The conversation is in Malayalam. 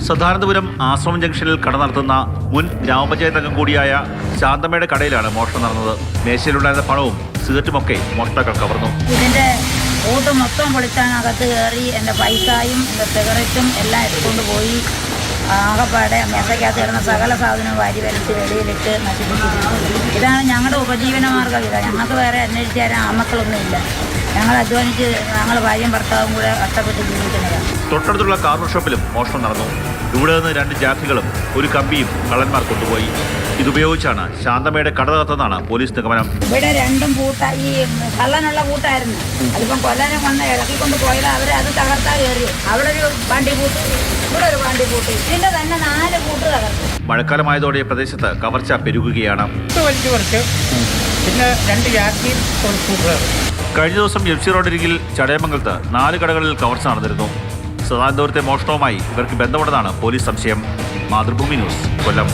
സദാനന്ദപുരം ആശ്രമം ജംഗ്ഷനിൽ കട നടത്തുന്ന മുൻ ഗ്രാമപഞ്ചായത്ത് അംഗം കൂടിയായ ശാന്തമ്മയുടെ കടയിലാണ് മോഷണം നടന്നത്. മേശയിലുണ്ടായിരുന്ന പണവും സിഗരറ്റുമൊക്കെ മോഷ്ടാക്കൾ കവർന്നു. ഇതിന്റെ ഓട്ട് മൊത്തം പൊളിച്ചാനകത്ത് കയറി എൻ്റെ പൈസയും എൻ്റെ സിഗരറ്റും എല്ലാം എടുത്തുകൊണ്ട് പോയി. ആകപ്പാടെ മേശയ്ക്കകത്ത് കിടന്ന സകല സാധനവും വാരി വരച്ച് വെളിയിലിട്ട് നശിപ്പിച്ചിട്ടുണ്ട്. ഇതാണ് ഞങ്ങളുടെ ഉപജീവന മാർഗ്ഗം. ഞങ്ങൾക്ക് വേറെ അന്വേഷിച്ച് തരാൻ ആമക്കളൊന്നുമില്ല. ഞങ്ങൾ അധ്വാനിച്ച് ഞങ്ങൾ ഭാര്യയും ഭർത്താവും കൂടെ കഷ്ടപ്പെട്ട് ജീവിക്കുന്നതാണ്. തൊട്ടടുത്തുള്ള കാർ വർക്ക്ഷോപ്പിലും മോഷണം നടന്നു. ഇവിടെ നിന്ന് 2 ജാക്കികളും ഒരു കമ്പിയും കള്ളന്മാർ കൊണ്ടുപോയി. ഇതുപയോഗിച്ചാണ് ശാന്തമ്മയുടെ കട തകർത്തെന്നാണ് പോലീസ് നിഗമനം. ഇവിടെ 2 പൂട്ട ഈ കള്ളനുള്ള പൂട്ടായിരുന്നു. അതിപ്പം കൊല്ലാനും വന്ന് ഇറക്കിക്കൊണ്ട് പോയത് അവർ അത് തകർത്താ കയറി. അവിടെ ഒരു വണ്ടി പൂട്ട്, ഇവിടെ ഒരു വണ്ടി പൂട്ട്, ഇതിന്റെ തന്നെ 4 പൂട്ട് തകർത്തു. മഴക്കാലമായതോടെ പ്രദേശത്ത് കവർച്ച പെരുകുകയാണ്. പിന്നെ 2 ജാക്കി കഴിഞ്ഞ ദിവസം MC റോഡരികിൽ ചടയമംഗലത്ത് 4 കടകളിൽ കവർച്ച നടന്നിരുന്നു. സദാനന്ദപുരത്തെ മോഷണവുമായി ഇവർക്ക് ബന്ധമുണ്ടെന്നാണ് പോലീസ് സംശയം. മാതൃഭൂമി ന്യൂസ്, കൊല്ലം.